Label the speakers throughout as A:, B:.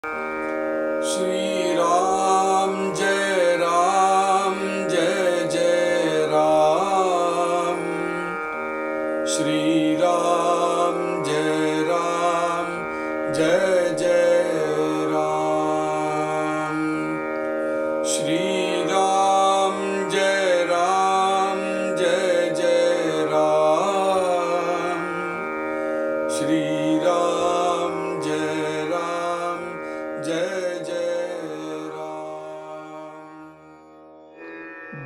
A: श्री राम जय जय राम। श्री राम जय जय राम। श्री राम जय जय राम। श्री राम जय राम।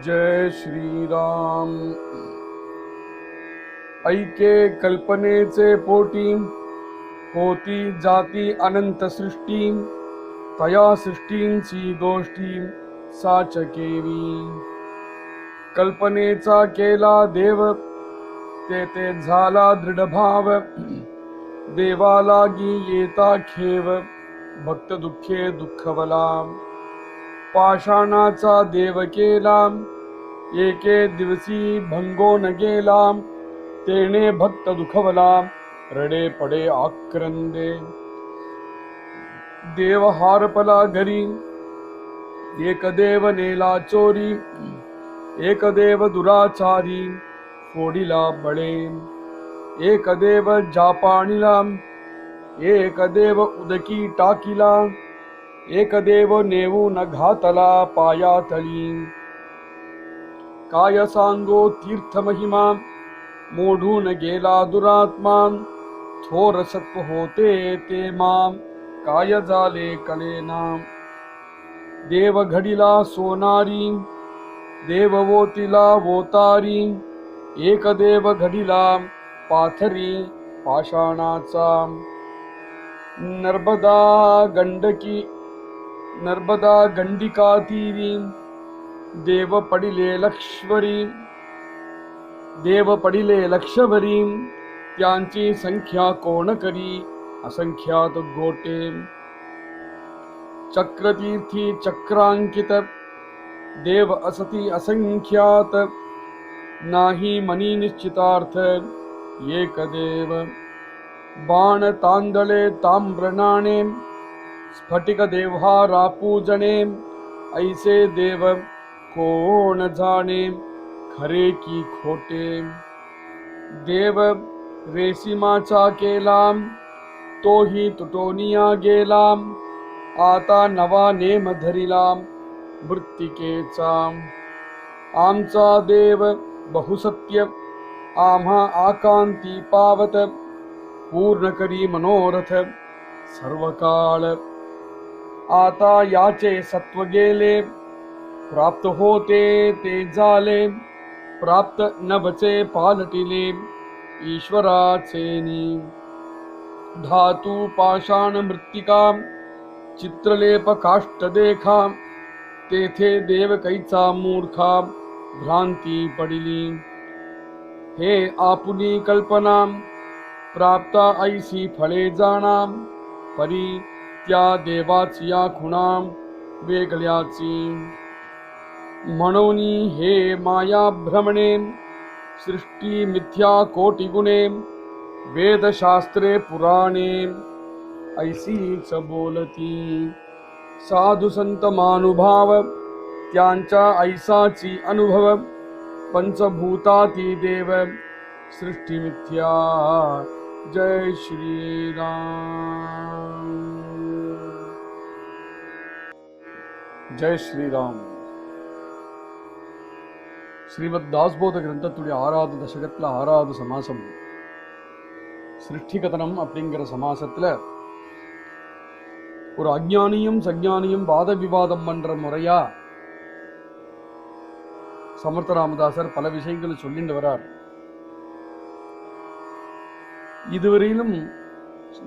B: जय श्री राम। ऐके कल्पनेचे पोटी होती जाती अनंत सृष्टी, तया सृष्टींची गोष्टी साचकेवी। कल्पनेचा केला देव ते झाला दृढ भाव, देवालागी येता खेव भक्त दुःखे दुःखवला। पाषाणाचा देव केला एके दिवसी भंगोन गेला, तेने भक्त दुखवला रडे पडे आक्रंदे। देव हारपला घरी एक देव नेला चोरी, एक देव दुराचारी फोडिला बळे। एक देव जापाणीला, एक देव उदकी टाकीला, एक देव नेऊन घातला पायातळी। काय सांगो तीर्थ महिमा, मोढून गेला दुरात्मा। थोर सत्व होते ते माम, काय झाले कलेना। देव घडीला सोनारी, देव वोतीला वोतारी। एक देव घडीला पाथरी पाषाणाचा। नर्मदा गंडिका तीरी, देव पडिले लक्षवरी। त्यांची संख्या कोण करी, असंख्यात गोटे। चक्रतीर्थी चक्रांकित, देव असती असंख्यात। नाही मनी निश्चितार्थ, एक देव। बाण तांदळे ताम्रनाणे, स्फटिक देवहारा पूजने। ऐसे देव कोण जाणे, खरे की खोटे। देव रेशीमाचा केला, तोही तुटोनिया गेला। आता नवा नेम धरिला मृत्तिकेचा। आमचा देव बहुसत्य, आम्हा आकांती पावत। पूर्ण करी मनोरथ सर्व काळ। आता याचे सत्व गेले, प्राप्त होते ते झाले। प्राप्त नभचे पालटिले ईश्वराचेनी। धातू पाषाण मृत्तिका, चित्रलेप काष्ट देखा। तेथे देव कैचा मूर्खा, भ्रांती पडिली। हे आपुनी कल्पना, प्राप्ता ऐसी फळे जाणा। परी त्या देवाची या खुणा वेगळ्याची। म्हणून हे माया भ्रमणे, सृष्टी मिथ्या कोटी गुणे। वेदशास्त्रे पुराणे ऐसीच बोलती। साधु संत मानुभाव, त्यांचा ऐसाची अनुभव। पंचभूताती देव, सृष्टी मिथ्या। जय श्री राम। जय श्री राम. ஸ்ரீமத் தாஸ்போத கிரந்தத்துடைய 6வது தசகத்துல 6வது சமாசம் சிருஷ்டிகதனம் அப்படிங்கிற சமாசத்துல ஒரு அஞ்ஞானியும் சஞ்ஞானியும் வாத விவாதம் பண்ற முறையா சமர்த்த ராமதாசர் பல விஷயங்களை சொல்லிட்டு வரார். இதுவரையிலும்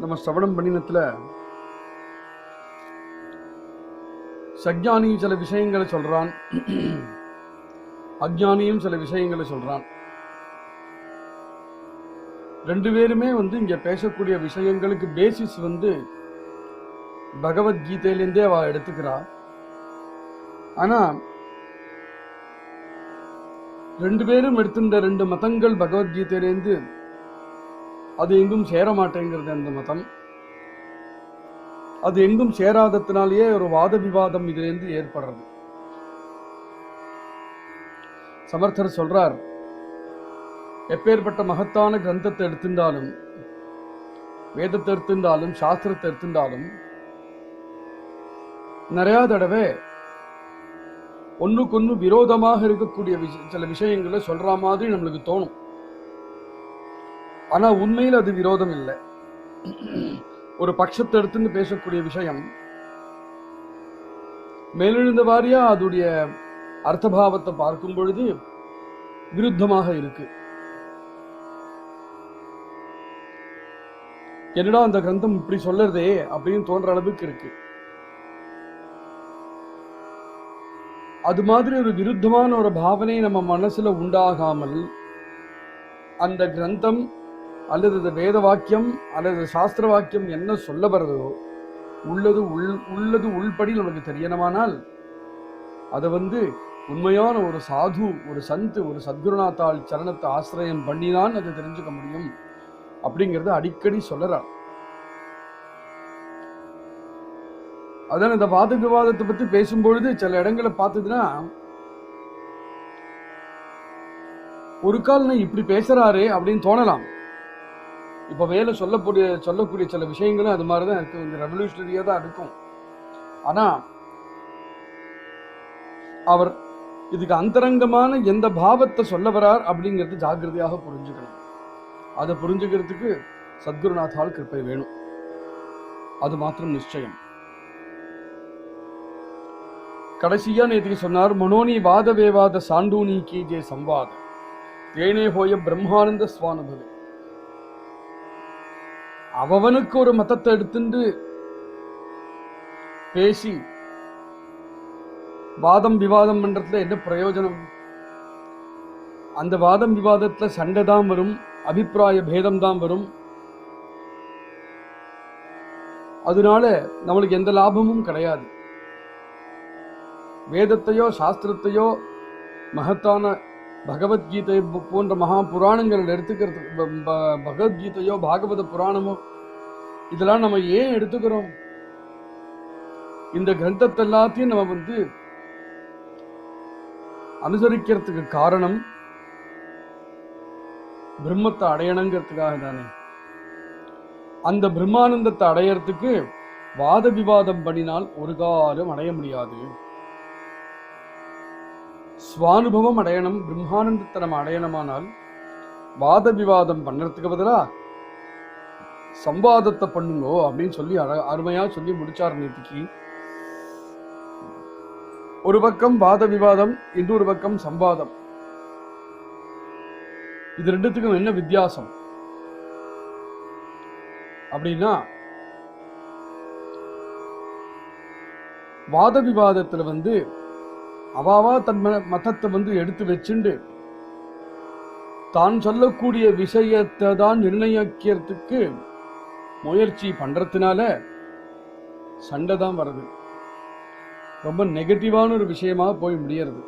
B: நம்ம சிரவணம் பண்ணினத்துல சஞ்ஞானி சில விஷயங்களை சொல்றான், அஞ்ஞானியும் சில விஷயங்களை சொல்றான். ரெண்டு பேருமே இங்க பேசக்கூடிய விஷயங்களுக்கு பேசிஸ் பகவத்கீதையிலேருந்தே அவ எடுத்துக்கிறா. ஆனா ரெண்டு பேரும் எடுத்துட்ட ரெண்டு மதங்கள் பகவத்கீதையிலேருந்து அது எங்கும் சேர மாட்டேங்கிறது அந்த மதம். அது எங்கும் சேராதத்தினாலேயே ஒரு வாத விவாதம் இதிலிருந்து ஏற்படுறது. சமர்த்தர் சொல்றார், எப்பேற்பட்ட மகத்தான கிரந்தத்தை எடுத்திருந்தாலும், வேதத்தை எடுத்திருந்தாலும், சாஸ்திரத்தை எடுத்திருந்தாலும், நிறைய தடவை ஒண்ணுக்கொன்னு விரோதமாக இருக்கக்கூடிய சில விஷயங்களை சொல்ற மாதிரி நம்மளுக்கு தோணும். ஆனா உண்மையில் அது விரோதம் இல்லை. ஒரு பட்சத்தை எடுத்துன்னு பேசக்கூடிய விஷயம் மேலெழுந்த வாரியா அதோடைய அர்த்தபாவத்தை பார்க்கும் பொழுது விருத்தமாக இருக்கு. என்னடா அந்த கிரந்தம் இப்படி சொல்றதே அப்படின்னு தோன்ற அளவுக்கு இருக்கு. அது மாதிரி ஒரு விருத்தமான ஒரு பாவனை நம்ம மனசுல உண்டாகாமல் அந்த கிரந்தம் அல்லது வேத வாக்கியம் அல்லது சாஸ்திர வாக்கியம் என்ன சொல்ல வருதோ உள்ளது உள்படி நமக்கு தெரியணுமானால் அதை உண்மையான ஒரு சாது, ஒரு சந்து, ஒரு சத்குருநாத்தாள் சரணத்தை ஆசிரியம் பண்ணிதான் அதை தெரிஞ்சுக்க முடியும் அப்படிங்கிறத அடிக்கடி சொல்லறார். அதான் இந்த வாத விவாதத்தை பத்தி பேசும்பொழுது சில இடங்களை பார்த்ததுன்னா, ஒரு கால் நான் இப்படி பேசுறாரு அப்படின்னு தோணலாம். இப்ப மேல சொல்லக்கூடிய சில விஷயங்களும் அது மாதிரிதான் இருக்கு, கொஞ்சம் ரெவல்யூஷனரியா தான் இருக்கும். ஆனா அவர் இதுக்கு அந்தரங்கமான எந்த பாவத்தை சொல்ல வரார் அப்படிங்கிறது ஜாக்கிரதையாக புரிஞ்சுக்கணும். அதை புரிஞ்சுக்கிறதுக்கு சத்குருநாத்தால் கிருப்பை வேணும், அது மாத்திரம் நிச்சயம். கடைசியா நேற்றுக்கு சொன்னார், மனோனி வாத வேவாத சாண்டூனி கீஜே சம்வாத தேனே ஹோய பிரம்மானந்த ஸ்வானுபவே. அவனுக்கு ஒரு மதத்தை எடுத்துட்டு பேசி வாதம் விவாதம் பண்றதுல என்ன பிரயோஜனம்? அந்த வாதம் விவாதத்துல சண்டை தான் வரும், அபிப்பிராய பேதம் தான் வரும். அதனால நம்மளுக்கு எந்த லாபமும் கிடையாது. வேதத்தையோ சாஸ்திரத்தையோ மகத்தான பகவத்கீதை போன்ற மகா புராணங்கள் எடுத்துக்கிறது, பகவத்கீதையோ பாகவத புராணமோ இதெல்லாம் நம்ம ஏன் எடுத்துக்கிறோம்? இந்த கிரந்தத்தை எல்லாத்தையும் நம்ம அனுசரிக்கிறதுக்கு காரணம் பிரம்மத்தை அடையணுங்கிறதுக்காக தானே. அந்த பிரம்மானந்தத்தை அடையறதுக்கு வாத விவாதம் பண்ணினால் ஒரு காலம் அடைய முடியாது. ஸ்வானுபவம் அடையணும், பிரம்மானந்தத்தை நம்ம அடையணுமானால் வாத விவாதம் பண்றதுக்கு பதிலா சம்வாதத்தை பண்ணுங்கோ அப்படின்னு சொல்லி அருமையா சொல்லி முடிச்சார் நேற்றுக்கு. ஒரு பக்கம் வாத விவாதம், இன்னொரு பக்கம் சம்வாதம். இது ரெண்டுத்துக்கும் என்ன வித்தியாசம் அப்படின்னா, வாத விவாதத்துல அவாவா தன் மதத்தை எடுத்து வச்சுண்டு தான் சொல்லக்கூடிய விஷயத்தை தான் நிர்ணயிக்கிறதுக்கு முயற்சி பண்றதுனால சண்டை தான் வருது, ரொம்ப நெகட்டிவான ஒரு விஷயமா போய் முடியறது.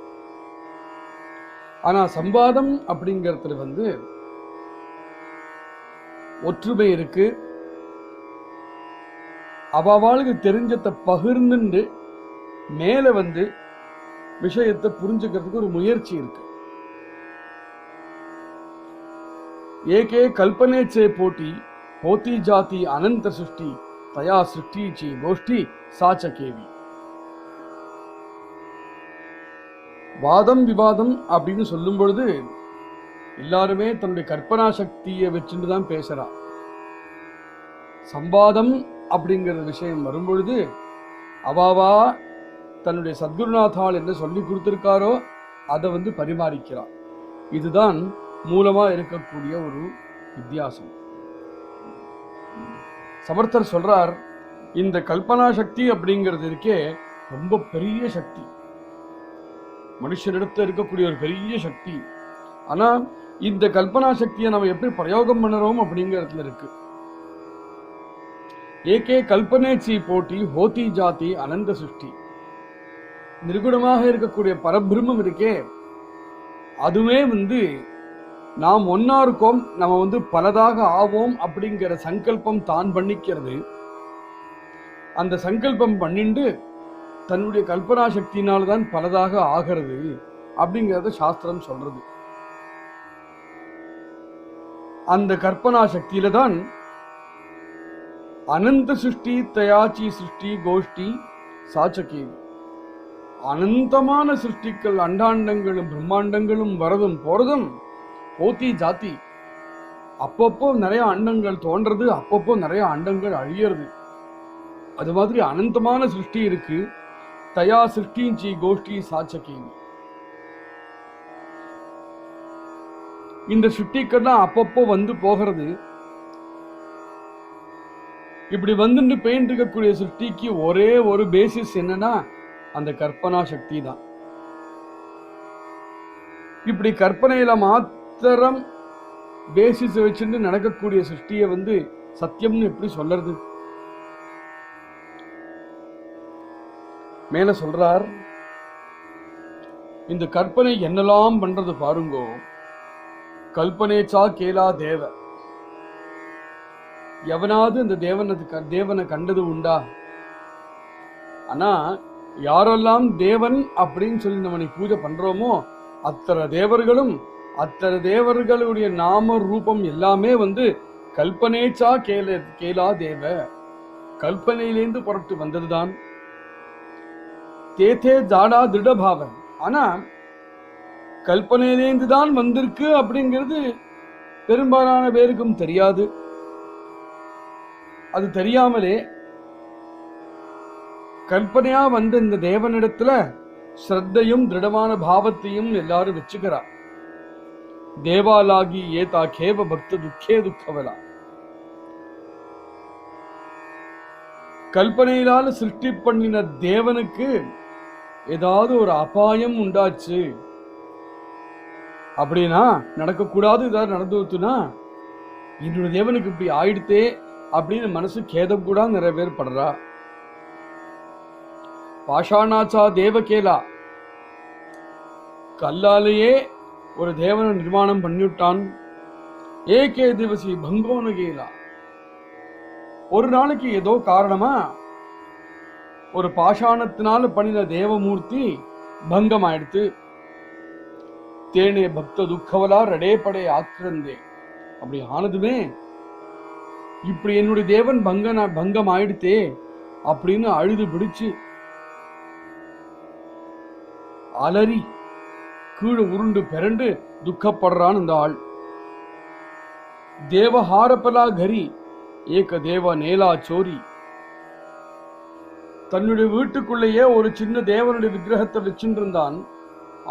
B: ஆனா சம்வாதம் அப்படிங்கிறதுல ஒற்றுமை இருக்கு. அவாவாளுக்கு தெரிஞ்சத்தை பகிர்ந்துண்டு மேல விஷயத்தை புரிஞ்சுக்கிறதுக்கு ஒரு முயற்சி இருக்கு. ஏகே கல்பனேச்சே போட்டி ஹோத்தி ஜாதி அனந்த சிருஷ்டி தயா சிருஷ்டி சி கோஷ்டி சாச்ச கேவி. வாதம் விவாதம் அப்படின்னு சொல்லும் பொழுது எல்லாருமே தன்னுடைய கற்பனா சக்தியை வச்சுட்டு தான் பேசுறா. சம்வாதம் அப்படிங்கிற விஷயம் வரும்பொழுது அவாவா தன்னுடைய சத்குருநாத்தால் என்ன சொல்லி கொடுத்திருக்காரோ அதை பரிமாறிக்கிறார். இதுதான் மூலமா இருக்கக்கூடிய ஒரு வித்தியாசம். சமர்த்தர் சொல்றார், இந்த கல்பனா சக்தி அப்படிங்கிறது இருக்கே ரொம்ப பெரிய சக்தி, மனுஷனிடத்துல இருக்கக்கூடிய ஒரு பெரிய சக்தி. ஆனா இந்த கல்பனா சக்தியை நம்ம எப்படி பிரயோகம் பண்ணுறோம் அப்படிங்கிறதுல இருக்கு. ஏகே கல்பனேச்சி போட்டி ஹோத்தி ஜாதி அனந்த சிருஷ்டி. நிர்குணமாக இருக்கக்கூடிய பரபிரம்மம் இருக்கே அதுவே நாம் ஒன்னா இருக்கோம், நம்ம பலதாக ஆவோம் அப்படிங்கிற சங்கல்பம் தான் பண்ணிக்கிறது. அந்த சங்கல்பம் பண்ணிண்டு தன்னுடைய கல்பனா சக்தியினால்தான் பலதாக ஆகிறது அப்படிங்கிறத சாஸ்திரம் சொல்றது. அந்த கற்பனா சக்தியில தான் அனந்த சிருஷ்டி, தயாச்சி சிருஷ்டி, கோஷ்டி, சாச்சகேவி, அனந்தமான சிருஷ்டிகள், அண்டாண்டங்களும் பிரம்மாண்டங்களும் வரதும் போறதும், போத்தி ஜாத்தி, அப்பப்போ நிறைய அண்டங்கள் தோன்றது, அப்பப்போ நிறைய அண்டங்கள் அழியறது. அது மாதிரி அனந்தமான சிருஷ்டி இருக்கு. தயா சிருஷ்டி, கோஷ்டி, சாச்சகேவி. இந்த சிருஷ்டிக்கெல்லாம் அப்பப்போ வந்து போகிறது. இப்படி வந்துட்டு பெயிண்ட் இருக்கக்கூடிய சிருஷ்டிக்கு ஒரே ஒரு பேசிஸ் என்னன்னா அந்த கற்பனா சக்தி தான். இப்படி கற்பனையில மாத்திரம் பேசிஸ் வச்சுட்டு நடக்கக்கூடிய சிருஷ்டியை வந்து சத்தியம்னு எப்படி சொல்றது? மேல சொல்றார், இந்த கற்பனை என்னெல்லாம் பண்றது பாருங்கோ. கல்பனேச்சா கேலா தேவ, எவனாவது இந்த தேவனை கண்டது உண்டா? ஆனா யாரெல்லாம் தேவன் அப்படின்னு சொல்லி நம்ம பூஜை பண்றோமோ அத்தனை தேவர்களுடைய நாம ரூபம் எல்லாமே வந்து கல்பனேச்சா கேலா தேவ, கல்பனையிலேந்து புறப்பட்டு வந்ததுதான். தேதே ஜாடா திருடபாவன், ஆனா கல்பனையிலேந்து தான் வந்திருக்கு அப்படிங்கிறது பெரும்பாலான பேருக்கும் தெரியாது. அது தெரியாமலே கல்பனையா வந்த இந்த தேவனிடத்துல ஸ்ரத்தையும் திருடமான பாவத்தையும் எல்லாரும் வச்சுக்கிறார். தேவாலாகி ஏதா கேவ பக்த துக்கே துக்கவலா. கல்பனையினால சிருஷ்டி பண்ணின தேவனுக்கு ஏதாவது ஒரு அபாயம் உண்டாச்சு அப்படின்னா, நடக்கக்கூடாது ஏதாவது நடந்துச்சுன்னா, என்னுடைய தேவனுக்கு இப்படி ஆயிடுத்தே அப்படின்னு மனசு கேதம் கூட நிறைய பேர் படுறா. பாஷாணாச்சா தேவகேலா, கல்லாலேயே ஒரு தேவனை நிர்மாணம் பண்ணிவிட்டான். ஏகே திவசி பங்கோனகேலா, ஒரு நாளைக்கு ஏதோ காரணமா ஒரு பாஷாணத்தினால பண்ணின தேவமூர்த்தி பங்கம் ஆயிடுத்து. தேனே பக்த துக்கவலா ரடே படே ஆக்கிரந்தே, அப்படி ஆனதுமே இப்படி என்னுடைய தேவன் பங்கம் ஆயிடுத்தே அப்படின்னு அழுது பிடிச்சு அலறி கீழே உருண்டு பிறண்டு துக்கப்படுறான் இந்த ஆள். தேவஹாரபலா கரி ஏக தேவ நேலா சோரி, தன்னுடைய வீட்டுக்குள்ளேயே ஒரு சின்ன தேவனுடைய விக்கிரகத்தை வச்சுட்டு இருந்தான்,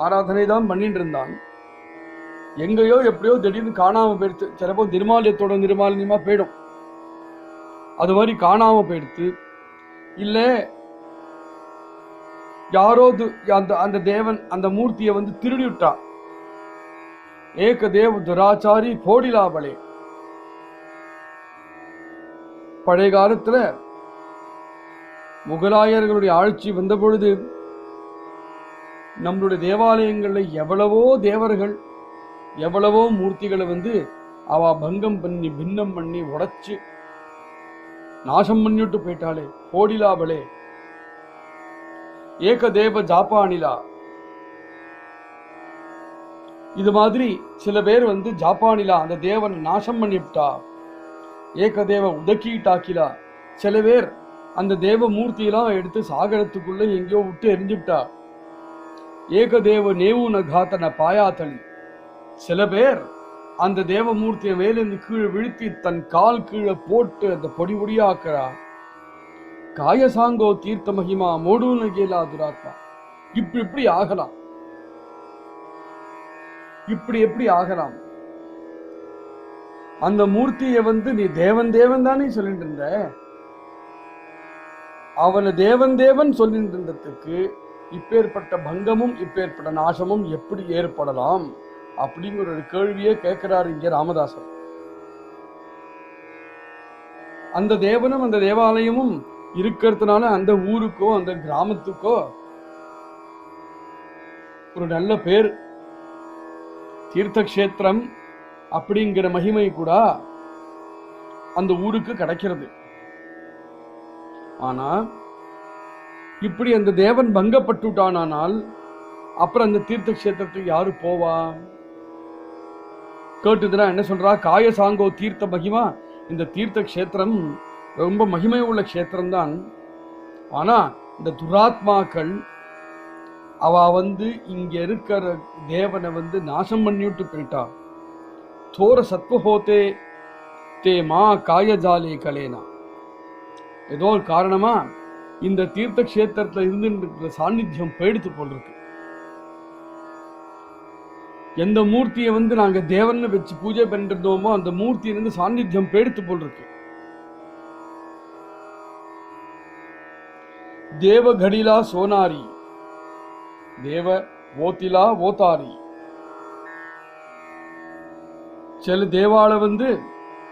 B: ஆராதனை தான் பண்ணிட்டு இருந்தான். எங்கேயோ எப்படியோ திடீர்னு காணாம போயிடுத்து. சிலப்போ நிர்மாலயத்தோட நிர்மாலியமா போயிடும், அது மாதிரி காணாம போயிடுத்து. இல்ல யாரோ அந்த தேவன் அந்த மூர்த்தியை வந்து திருடி விட்டா. ஏக தேவ துராச்சாரி போடிலாபலே. பழைய காலத்துல முகலாயர்களுடைய ஆட்சி வந்த பொழுது நம்மளுடைய தேவாலயங்கள்ல எவ்வளவோ தேவர்கள் எவ்வளவோ மூர்த்திகளை வந்து அவ பங்கம் பண்ணி பின்னம் பண்ணி உடைச்சு நாசம் பண்ணிவிட்டு போயிட்டாளே. போடிலாபலே ஏக தேவ ஜாப்பானிலா. இது மாதிரி சில பேர் வந்து ஜாப்பானிலா அந்த தேவன் நாசம் பண்ணிவிட்டா. ஏக தேவ உதக்கிட்டாக்கிலா, சில பேர் அந்த தேவ மூர்த்தியெல்லாம் எடுத்து சாகரத்துக்குள்ள எங்கேயோ விட்டு எரிஞ்சுவிட்டா. ஏகதேவ நேவுன காத்தன பாயாத்தளி, சில பேர் அந்த தேவமூர்த்தியை மேலிருந்து கீழே விழுத்தி தன் கால் கீழே போட்டு அந்த பொடி பொடியாக்குறா. காயசாங்கோ தீர்த்த மகிமா மோடூன கேலா துராத்மா. இப்படி எப்படி ஆகலாம்? இப்படி எப்படி ஆகலாம்? அந்த மூர்த்தியை வந்து நீ தேவன் தேவன் தானே சொல்லிட்டு இருந்த, அவனை தேவன் தேவன் சொல்லிட்டு இருந்ததுக்கு இப்பேற்பட்ட பங்கமும் இப்பேற்பட்ட நாசமும் எப்படி ஏற்படலாம் அப்படிங்கிற ஒரு கேள்வியே கேட்கிறாரு இங்க ராமதாசர். அந்த தேவனும் அந்த தேவாலயமும் இருக்கிறதுனால அந்த ஊருக்கோ அந்த கிராமத்துக்கோ ஒரு நல்ல பேர், தீர்த்த கஷேத்திரம் அப்படிங்கிற மகிமை கூட அந்த ஊருக்கு கிடைக்கிறது. ஆனா இப்படி அந்த தேவன் பங்கப்பட்டுட்டானால் அப்புறம் அந்த தீர்த்த கஷேத்திரத்துக்கு யாரு போவா? கேட்டுதுன்னா என்ன சொல்றா? காய சாங்கோ தீர்த்த மகிமா. இந்த தீர்த்த கஷேத்திரம் ரொம்ப மகிமை உள்ள கஷேத்திரம் தான். ஆனா இந்த துராத்மாக்கள் அவ இங்க இருக்கிற தேவனை நாசம் பண்ணிவிட்டு போயிட்டா. தோர சத்வஹோத்தே தே மா காயஜாலே கலேனா. ஏதோ ஒரு காரணமா இந்த தீர்த்த கஷேத்திரத்துல இருந்து சாநித்தியம் போயிடுத்து போல் இருக்கு. எந்த மூர்த்தியை நாங்க தேவன் வச்சு பூஜை பண்ணிருந்தோமோ அந்த மூர்த்தியிலிருந்து சாநித்தியம் போயிடுத்து போல் இருக்கு. தேவ கடிலா சோனாரி, தேவ ஓத்திலா ஓத்தாரி. சில தேவால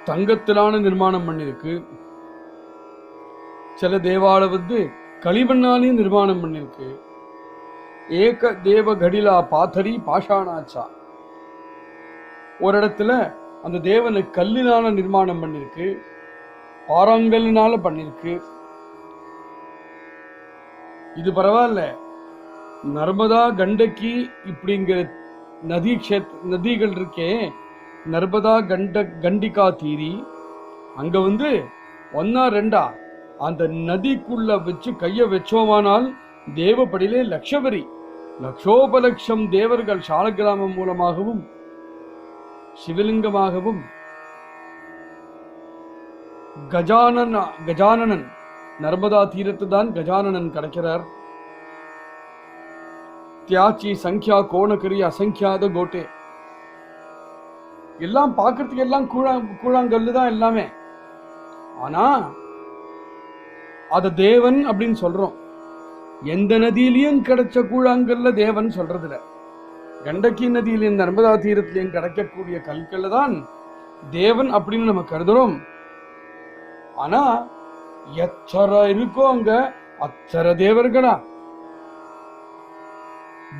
B: தங்கத்திலான நிர்மாணம் பண்ணிருக்கு, சில தேவால களிமண்ணாலையும் நிர்மாணம் பண்ணிருக்கு. ஏக தேவ கடிலா பாத்தரி பாஷாணாச்சா. ஒரு இடத்துல அந்த தேவனை கல்லினால நிர்மாணம் பண்ணிருக்கு, பாறாங்கல்லினால பண்ணிருக்கு. இது பரவாயில்ல. நர்மதா கண்டக்கி இப்படிங்கிற நதிகள் இருக்கே, நர்மதா கண்டிகா தீரி, அங்க ஒன்னா ரெண்டா அந்த நதிக்குள்ள வச்சு கைய வச்சோமானால் தேவப்படியிலே லட்சவரி லட்சோபலட்சம் தேவர்கள் சாலக்கிராமம் மூலமாகவும் சிவலிங்கமாகவும் கஜானனன் நர்மதா தீரத்து தான் கஜானனன் கிடைக்கிறார். தியாச்சி சங்கியா கோணக்கரி அசங்கியாத கோட்டே. எல்லாம் பார்க்கறதுக்கு எல்லாம் கூழாங்கல்லு தான் எல்லாமே. ஆனா அத தேவன் அப்படின்னு சொல்றோம். எந்த நதியிலையும் கிடைச்ச கூழாங்கல்ல தேவன் சொல்றதுல, கண்டக்கி நதியிலையும் நர்மதா தீரத்திலையும் கிடைக்கக்கூடிய கல்கல்ல தான் தேவன் அப்படின்னு நம்ம கருதுறோம். ஆனா எச்சர இருக்கோ அங்க அச்சர தேவர்களா.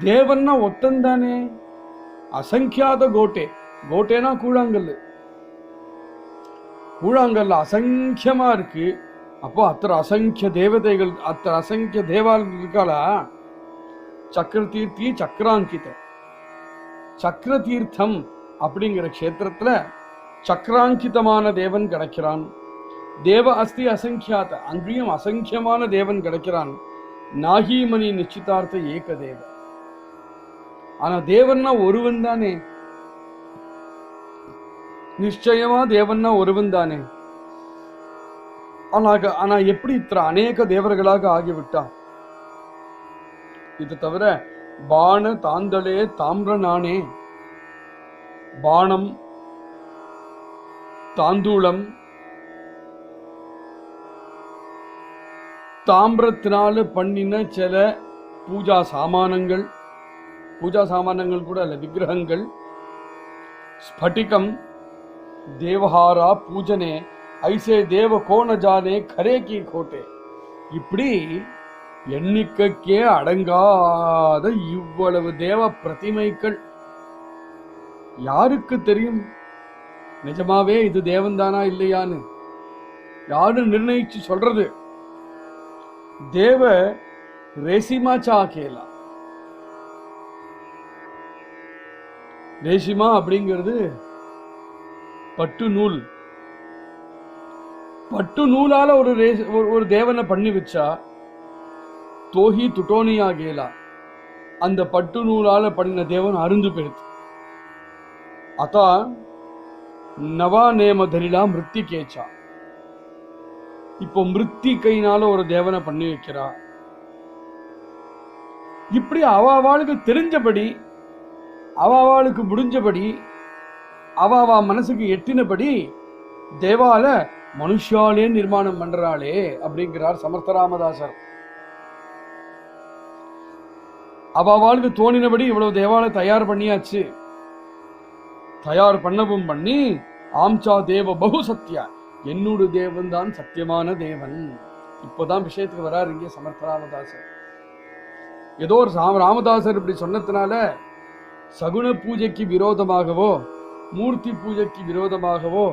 B: தேவன்னா ஒத்தந்தானே. அசங்கியாத கோட்டே, கோட்டேனா கூழாங்கல்லு. கூழாங்கல்ல அசங்கியமா இருக்கு. அப்போ அத்தனை அசங்கிய தேவதைகள், அத்தனை அசங்கிய தேவாலயங்கள் இருக்காளா? சக்கர தீர்த்தி சக்கராங்கித. சக்கர தீர்த்தம் அப்படிங்கிற கஷேத்திரத்துல சக்கராங்கிதமான தேவன் கிடைக்கிறான். தேவ அஸ்தி அசங்கியாத, அங்கேயும் அசங்கியமான தேவன் கிடைக்கிறான். நாகிமணி நிச்சிதார்த்த ஏக தேவ. ஆனா தேவன்னா ஒருவன் தானே. நிச்சயமா தேவன்னா ஒருவன் தானே. ஆனா எப்படி இத்தனை அநேக தேவர்களாக ஆகிவிட்டா? இது தவிர பாண தாந்தலே தாமிர நானே, பானம் தாந்தூளம் தாமிரத்தினால பண்ணின சில பூஜா சாமானங்கள் கூட அல்ல, விக்கிரகங்கள், ஸ்பட்டிகம், தேவஹாரா பூஜனே ஐசே தேவ கோண ஜானே கரே கி கோட்டே. இப்படி எண்ணிக்கைக்கே அடங்காத இவ்வளவு தேவ பிரதிமைகள். யாருக்கு தெரியும் நிஜமாவே இது தேவன் தானா இல்லையான்னு? யாரு நிர்ணயிச்சு சொல்றது? தேவ ரேசிமா சாக்கேலா. ரேசிமா அப்படிங்கிறது பட்டு நூல். பட்டு நூலால ஒரு தேவனை பண்ணி வச்சா தோஹி துட்டோனியா கேலா. அந்த பட்டு நூலால பண்ணின தேவன் அருந்து போயிடுது. அத்தா நவா நேம தரிலா மிருத்தி கேச்சா. இப்போ மிருத்தி கைனால ஒரு தேவனை பண்ணி வைக்கிறா. இப்படி அவாவாளுக்கு தெரிஞ்சபடி, அவாவாளுக்கு முடிஞ்சபடி, அவாவா மனசுக்கு எட்டினபடி தேவால மனுஷாலே நிர்மாணம் பண்றாளே அப்படிங்கிறார் சமர்த்தராமதாசர். அவாவாளுக்கு தோணினபடி இவ்வளவு தேவாலய தயார் பண்ணியாச்சு. தயார் பண்ணவும் பண்ணி ஆம்சா தேவ பகு சத்தியா, என்னோட தேவன் தான் சத்தியமான தேவன். இப்போதான் விஷயத்துக்கு வராரு இங்கே சமர்த்தராமதாசர். ஏதோ ஒரு ராமதாசர் இப்படி சொன்னதுனால சகுன பூஜைக்கு விரோதமாகவோ மூர்த்தி பூஜைக்கு விரோதமாகவோ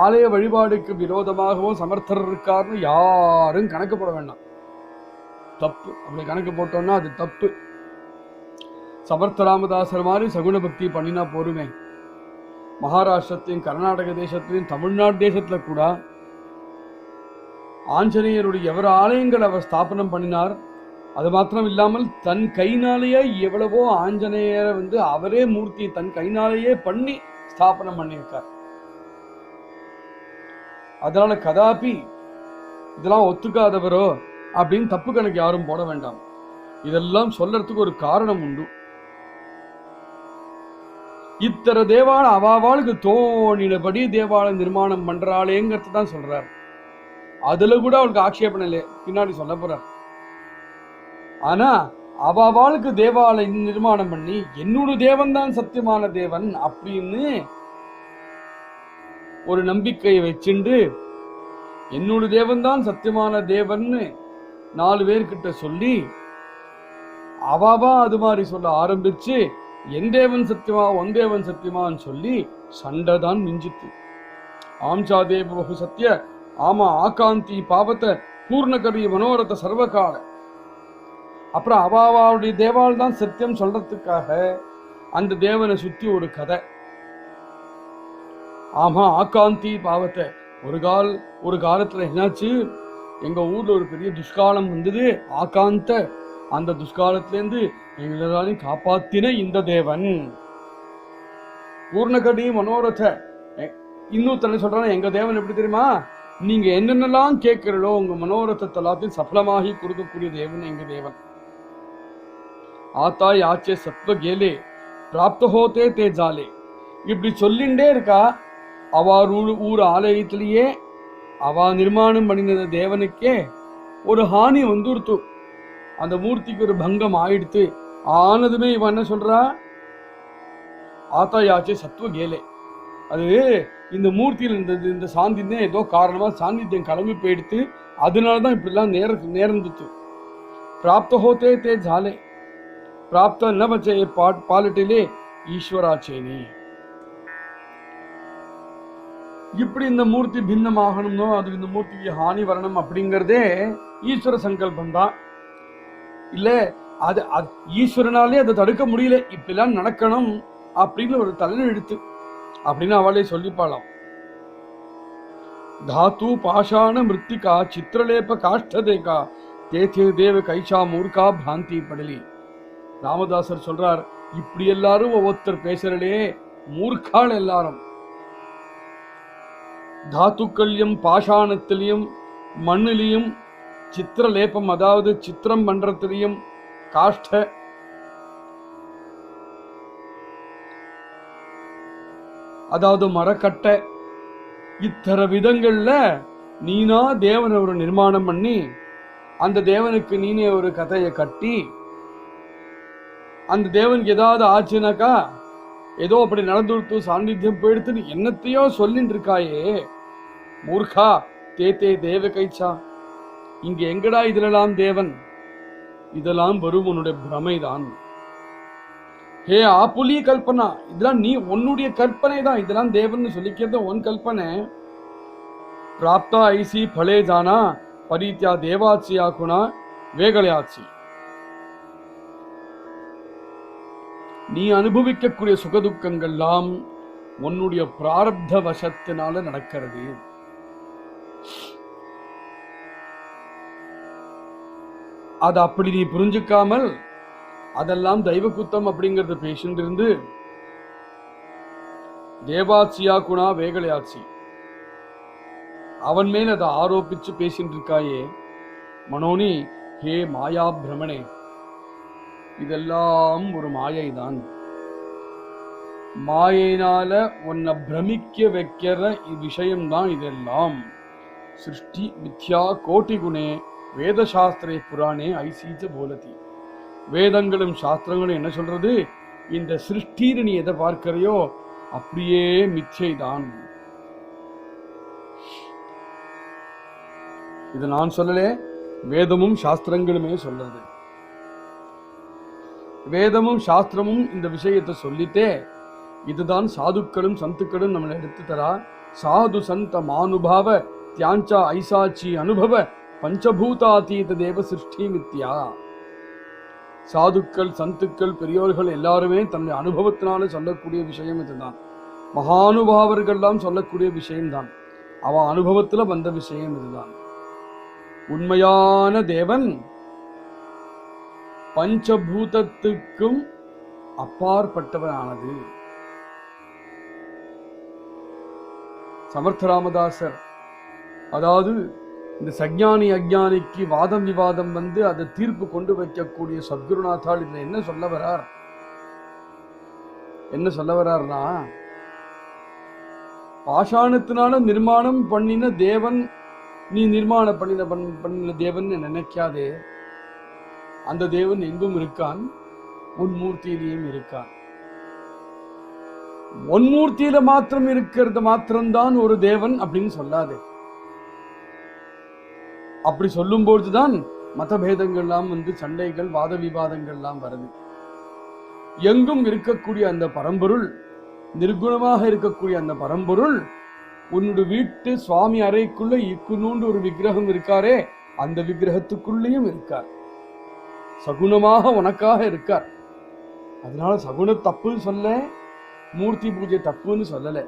B: ஆலய வழிபாடுக்கு விரோதமாகவோ சமர்த்தர் இருக்காருன்னு யாரும் கணக்கு போட வேண்டாம். தப்பு. அப்படி கணக்கு போட்டோம்னா அது தப்பு. சமர்த்த ராமதாசர் மாதிரி சகுன பக்தி பண்ணினா போருமே. மகாராஷ்டிரத்தையும் கர்நாடக தேசத்திலையும் தமிழ்நாடு தேசத்துல கூட ஆஞ்சநேயருடைய எவர் ஆலயங்கள் அவர் ஸ்தாபனம் பண்ணினார். அது மாத்திரம் இல்லாமல் தன் கைனாலேயே எவ்வளவோ ஆஞ்சநேயரை அவரே மூர்த்தி தன் கைனாலேயே பண்ணி ஸ்தாபனம் பண்ணியிருக்கார். அதனால கதாபி இதெல்லாம் ஒத்துக்காதவரோ அப்படின்னு தப்பு கணக்கு யாரும் போட வேண்டாம். இதெல்லாம் சொல்றதுக்கு ஒரு காரணம் உண்டு. இத்தர தேவால அவாவாளுக்கு தோணினபடி தேவாலயம் நிர்மாணம் பண்றாளேங்கிறது தான் சொல்றார். அதுல கூட அவளுக்கு ஆட்சேபணம் இல்லை, பின்னாடி சொல்ல போறார். ஆனா அவாவாளுக்கு தேவாலயம் நிர்மாணம் பண்ணி என்னோட தேவன் தான் சத்தியமான தேவன் அப்படின்னு ஒரு நம்பிக்கையை வச்சுண்டு என்னோட தேவன் தான் சத்தியமான தேவன்னு 4 பேர்கிட்ட சொல்லி அவாவா அது மாதிரி சொல்ல ஆரம்பிச்சு என் தேவன் சத்தியமா ஒன் தேவன் சத்தியமான்னு சொல்லி சண்டை தான் மிஞ்சித்து. ஆம்சா தேவ பகு சத்திய ஆமா ஆகாந்தி பாவத்தை பூர்ணகரி மனோரத சர்வகால. அப்புறம் அவாவாவுடைய தேவால் தான் சத்தியம் சொல்றதுக்காக அந்த தேவனை சுத்தி ஒரு கதை. ஆமா ஆகாந்தி பாவத்தை ஒரு காலத்துல என்னாச்சு, எங்க ஊர்ல ஒரு பெரிய துஷ்காலம் வந்தது. ஆகாந்த அந்த துஷ்காலத்திலேருந்து எல்லாரையும் காப்பாத்தின இந்த தேவன் பூர்ணகடி மனோரத. இன்னொருத்தனை சொல்றான், எங்க தேவன் எப்படி தெரியுமா, நீங்க என்னென்னலாம் கேட்கிறீங்களோ உங்க மனோரதத்தை எல்லாத்தையும் சஃலமாகி கொடுக்கக்கூடிய தேவன் எங்க தேவன். ஆத்தாய் ஆச்சே சத்வ கேலே பிராப்த ஹோதே தே ஜாலே. இப்படி சொல்லிண்டே இருக்கா. அவர் ஊர் ஆலயத்திலேயே அவ நிர்மாணம் பண்ணின தேவனுக்கே ஒரு ஹானி வந்துடுத்து. அந்த மூர்த்திக்கு ஒரு பங்கம் ஆயிடுத்து. ஆனதுமே இவன் என்ன சொல்றா, ஆத்தாயாச்சே சத்துவ கேலே. அது இந்த மூர்த்தியில் இந்த சாந்தித்யம் ஏதோ காரணமா சாந்தித்யம் கிளம்பி போயிடுத்து. அதனாலதான் இப்படிலாம் நேர்ந்துட்டு. பிராப்த ஹோதே தே ஜாலே பிராப்த ந பச்சே பாலிட்டிலே ஈஸ்வராச்சேனி. இப்படி இந்த மூர்த்தி பின்னமாகணும்னோ அது இந்த மூர்த்திக்கு ஹானி வரணும் அப்படிங்கிறதே ஈஸ்வர சங்கல்பம் தான். இல்ல அது ஈஸ்வரனாலே அதை தடுக்க முடியல, இப்பெல்லாம் நடக்கணும் அப்படின்னு ஒரு தலையெழுத்து அப்படின்னு அவளே சொல்லிப்பாளாம். தாத்து பாஷாண மிருத்திகா சித்திரலேப காஷ்டதேகா தேதே தேவ கைஷா மூர்க்கா பிராந்தி படலி. ராமதாசர் சொல்றார், இப்படி எல்லாரும் ஒவ்வொருத்தர் பேசுறே மூர்க்கால் எல்லாரும். தாத்துக்கள்லையும் பாஷாணத்திலையும் மண்ணிலையும் சித்திரலேபம் அதாவது சித்திரம் பண்றதுலையும் காஷ்ட அதாவது மரக்கட்டை இத்தர விதங்கள்ல நீனா தேவனை ஒரு நிர்மாணம் பண்ணி அந்த தேவனுக்கு நீனே ஒரு கதையை கட்டி அந்த தேவனுக்கு ஏதாவது ஆச்சுனாக்கா ஏதோ அப்படி நடந்துடுத்து சாநித்தியம் போயிடுத்துன்னு என்னத்தையோ சொல்லிட்டு இருக்காயே மூர்க்கா தேதே தேவ கைச்சா. இங்க எங்கடா இதெல்லாம் தேவன், இதெல்லாம் வரும் உன்னுடைய பிரமைதான். ஹே ஆப்புலி கல்பனா, இதெல்லாம் நீ உன்னுடைய கற்பனை தான். இதெல்லாம் தேவன் சொல்லிக்கிறது உன் கல்பனை. பிராப்தா ஐசி பலே ஜானா பரித்யா தேவாட்சியா குணா வேகலையாட்சி. நீ அனுபவிக்கக்கூடிய சுகதுக்கங்கள்லாம் உன்னுடைய பிராரப்த வசத்தினால நடக்கிறது. அது அப்படி நீ புரிஞ்சுக்காமல் அதெல்லாம் தெய்வ குத்தம் அப்படிங்கறது பேசிட்டு இருந்து தேவாட்சியா குணா வேகலையாட்சி அவன் மேல் அதை ஆரோபிச்சு பேசிட்டு இருக்காயே மனோனி. ஹே மாயா பிரமணே, இதெல்லாம் ஒரு மாயை தான். மாயினால உன்னை பிரமிக்க வைக்கிற விஷயம்தான் இதெல்லாம். சிருஷ்டி மித்யா கோட்டி குணே வேதசாஸ்திரே புராணே ஐசீச்ச போலதி. வேதங்களும் சாஸ்திரங்களும் என்ன சொல்றது, இந்த சிருஷ்டின்னு நீ எதை பார்க்கிறையோ அப்படியே மிச்சைதான். இது நான் சொல்லலே, வேதமும் சாஸ்திரங்களுமே சொல்றது. வேதமும் சாஸ்திரமும் இந்த விஷயத்தை சொல்லிட்டே இதுதான் சாதுக்களும் சந்துக்களும் நம்மளை எடுத்து தரா. சாது சந்த மானுபாவ தியாஞ்சா ஐசாச்சி அனுபவ பஞ்சபூதாதீத தேவ சிருஷ்டி மித்யா. சாதுக்கள், சந்துக்கள், பெரியோர்கள் எல்லாருமே தன்னுடைய அனுபவத்தினால சொல்லக்கூடிய விஷயம் இதுதான். மகானுபாவர்கள்லாம் சொல்லக்கூடிய விஷயம்தான். அவ அனுபவத்துல வந்த விஷயம் இதுதான். உண்மையான தேவன் பஞ்சபூதத்துக்கும் அப்பாற்பட்டவனானது. சமர்த்த ராமதாசர், அதாவது இந்த சஞ்ஞானி அஜ்ஞானிக்கு வாதம் விவாதம் வந்து அதை தீர்ப்பு கொண்டு வைக்கக்கூடிய சத்குருநாத்தால் இதுல என்ன சொல்ல வர்றார்னா, பாஷாணத்தினால நிர்மாணம் பண்ணின தேவன் நீ நிர்மாணம் பண்ணின தேவன் நினைக்காதே. அந்த தேவன் எங்கும் இருக்கான், உன் மூர்த்தியிலையும் இருக்கான். உன் மூர்த்தியில மாத்திரம் இருக்கிறது மாத்திரம்தான் ஒரு தேவன் அப்படின்னு சொல்லாதே. அப்படி சொல்லும் பொழுதுதான் மதபேதங்கள்லாம் வந்து சண்டைகள், வாத விவாதங்கள்லாம் வருது. எங்கும் இருக்கக்கூடிய அந்த பரம்பொருள், நிர்குணமாக இருக்கக்கூடிய அந்த பரம்பொருள் உன்னுடைய வீட்டு சுவாமி அறைக்குள்ள இக்குனூண்டு ஒரு விக்கிரகம் இருக்காரே, அந்த விக்கிரகத்துக்குள்ளேயும் இருக்கார். சகுணமாக உனக்காக இருக்கார். அதனால சகுன தப்புன்னு சொல்ல, மூர்த்தி பூஜை தப்புன்னு சொல்லல.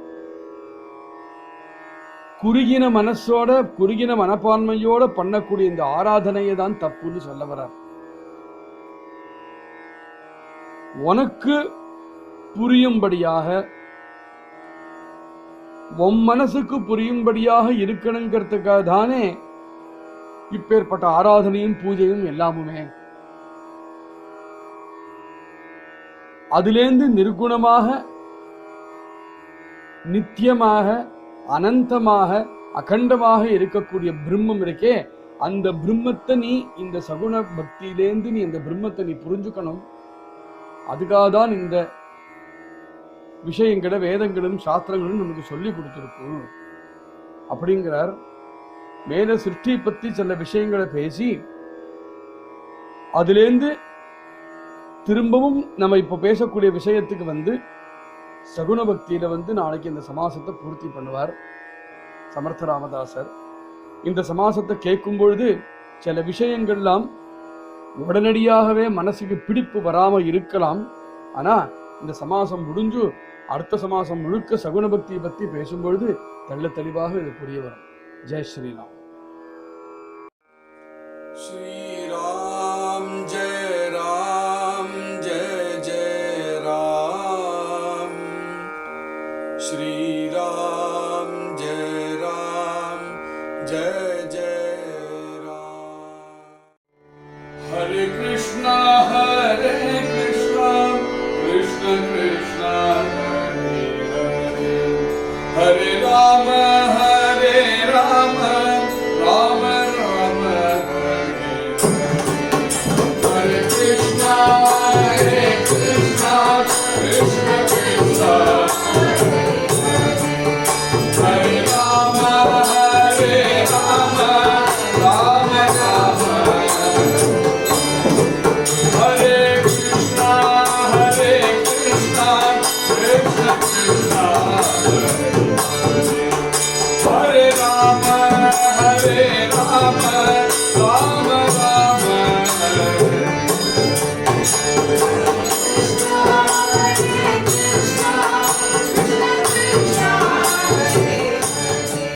B: குறுகின மனசோட, குறுகின மனப்பான்மையோட பண்ணக்கூடிய இந்த ஆராதனையை தான் தப்புன்னு சொல்ல வர்றார். உனக்கு புரியும்படியாக, உன் மனசுக்கு புரியும்படியாக இருக்கணுங்கிறதுக்காக தானே இப்பேற்பட்ட ஆராதனையும் பூஜையும் எல்லாமுமே. அதிலேந்து நிர்குணமாக, நித்தியமாக, அனந்தமாக, அகண்டமாக இருக்கக்கூடிய பிரம்மம் இருக்கே, அந்த பிரம்மத்தை நீ இந்த சகுண பக்தியிலேந்து நீ அந்த பிரம்மத்தை நீ புரிஞ்சுக்கணும். அதுக்காக தான் இந்த விஷயங்களை வேதங்களும் சாஸ்திரங்களும் நமக்கு சொல்லி கொடுத்துருக்கு அப்படிங்கிறார். மேல சிருஷ்டி பத்தி சில விஷயங்களை பேசி அதிலேந்து திரும்பவும் நம்ம இப்ப பேசக்கூடிய விஷயத்துக்கு வந்து சகுன பக்தியில வந்து நாளைக்கு இந்த சமாசத்தை பூர்த்தி பண்ணுவார் சமர்த்த ராமதாசர். இந்த சமாசத்தை கேட்கும் பொழுது சில விஷயங்கள்லாம் உடனடியாகவே மனசுக்கு பிடிப்பு வராம இருக்கலாம். ஆனா இந்த சமாசம் முடிஞ்சு அடுத்த சமாசம் முழுக்க சகுன பக்தியை பத்தி பேசும்பொழுது தெள்ள தெளிவாக இது புரிய வரும். ஜெய் ஸ்ரீராம்.
A: ஸ்ரீராம் ஜெய ராம் ஜெய ஜெய ராம். ஸ்ரீராம் ஜெய ராம் ஜெய ஜெய ராம். ஹரே கிருஷ்ணா